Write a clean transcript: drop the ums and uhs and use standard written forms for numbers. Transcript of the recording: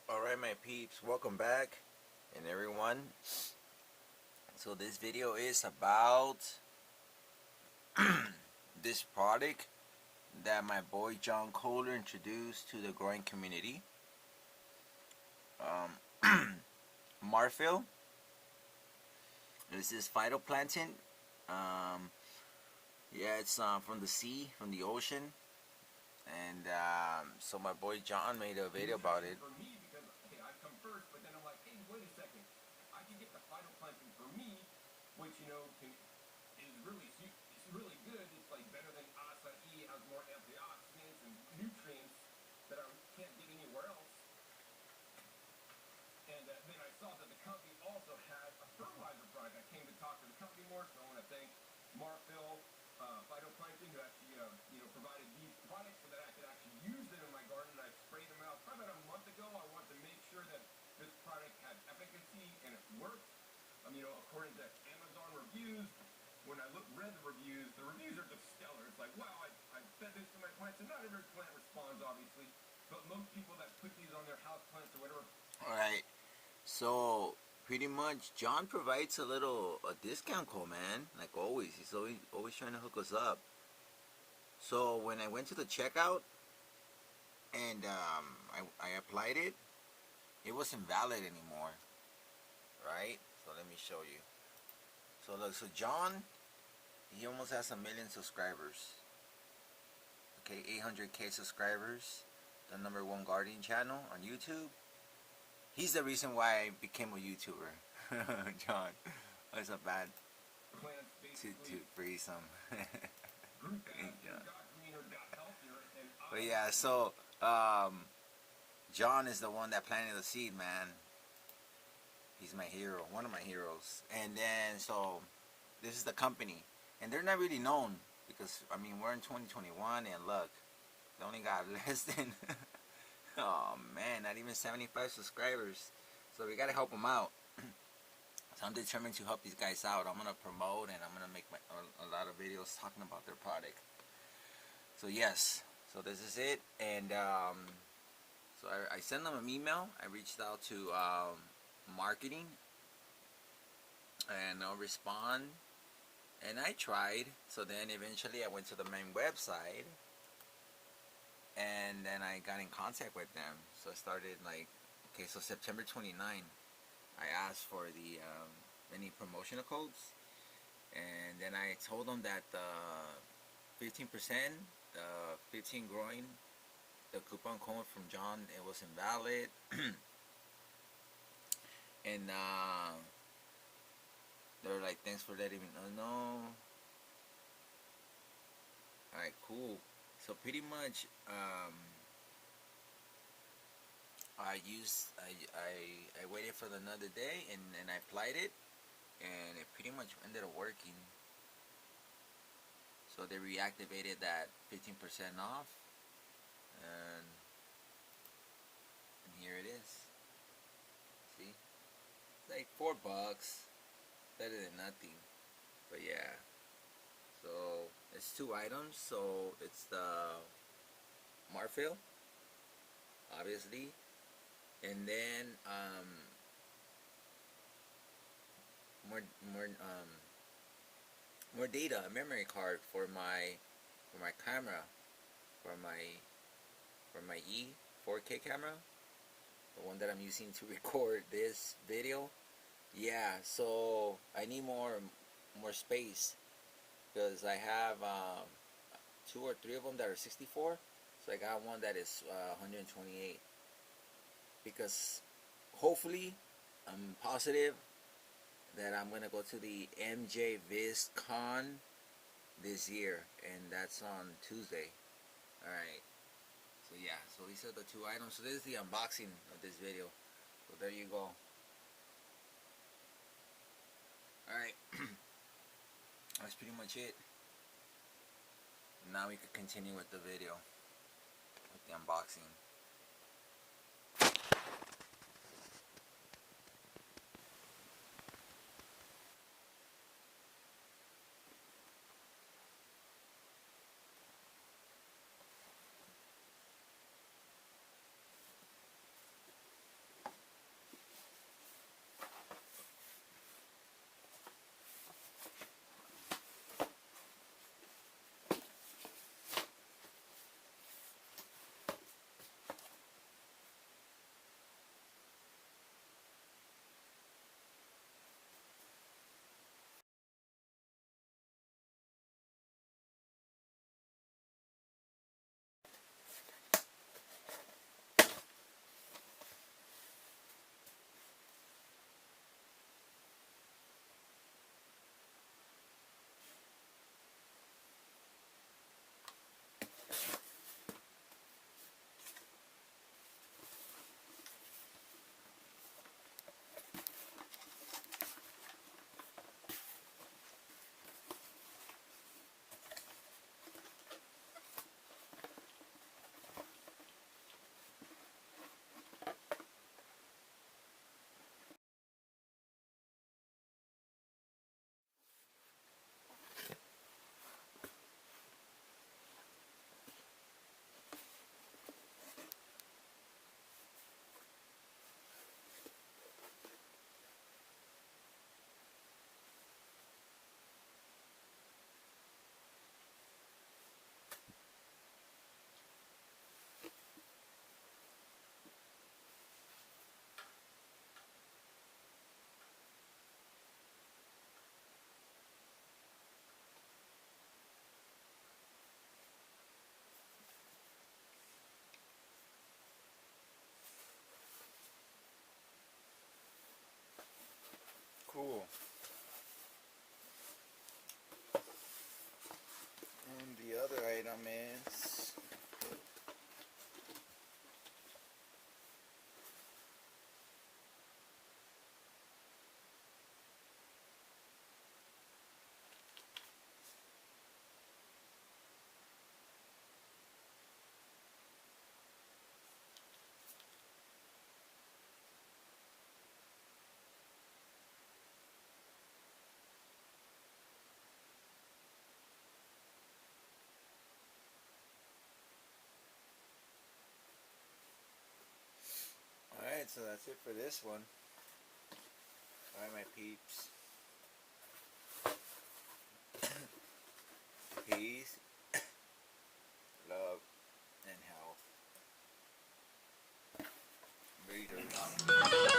Alright my peeps, welcome back and everyone. So this video is about this product that my boy John Kohler introduced to the growing community. MARPHYL. This is phytoplankton. Yeah, it's from the sea, from the ocean. And so my boy John made a video about it. First, but then I'm like, hey, wait a second. I can get the phytoplankton for me, which is really good. It's like better than acai, has more antioxidants and nutrients that I can't get anywhere else. And then I saw that the company also had a fertilizer product. I came to talk to the company more, so I want to thank MARPHYL Phytoplankton who actually provided these products so that I could actually use them in my garden. And I sprayed them out probably about a month ago. I wanted to make sure that this product had efficacy and it worked. According to Amazon reviews, when I read the reviews are just stellar. It's like, wow, I fed this to my plants, and not every plant responds, obviously, but most people that put these on their house plants or whatever. Alright, so pretty much John provides a discount code, man. Like always, he's always trying to hook us up. So when I went to the checkout and I applied it, it wasn't valid anymore, right? So let me show you. So look, so John, he almost has 1 million subscribers. Okay, 800k subscribers, the #1 gardening channel on YouTube. He's the reason why I became a YouTuber. John, that's not bad to breathe some. But yeah, so John is the one that planted the seed, man. He's my hero, one of my heroes. And then so this is the company, and they're not really known because we're in 2021, and look, they only got less than oh man, not even 75 subscribers. So we gotta help them out. So I'm determined to help these guys out. I'm gonna promote, and I'm gonna make a lot of videos talking about their product. So yes, so this is it. And so I sent them an email. I reached out to marketing, and they'll respond. And I tried. So then eventually I went to the main website, and then I got in contact with them. So I started so September 29, I asked for the any promotional codes, and then I told them that the 15%, 15 growing, the coupon code from John, it was invalid. And they were like, thanks for letting me know. Alright, cool. So pretty much I waited for another day, and I applied it, and it pretty much ended up working. So they reactivated that 15% off, and here it is. See, it's like $4, better than nothing. But yeah, so it's 2 items. So it's the MARPHYL, obviously, and then more data, a memory card for my camera, for my E 4K camera, the one that I'm using to record this video. Yeah, so I need more space, because I have 2 or 3 of them that are 64. So I got one that is 128, because hopefully I'm positive that I'm gonna go to the MJ Viz Con this year, and that's on Tuesday. All right. So yeah, so these are the two items. So this is the unboxing of this video. So there you go. All right. That's pretty much it. Now we can continue with the video, with the unboxing. Cool. And the other item is alright, so that's it for this one. Alright, my peeps. Peace, love, and health. Later.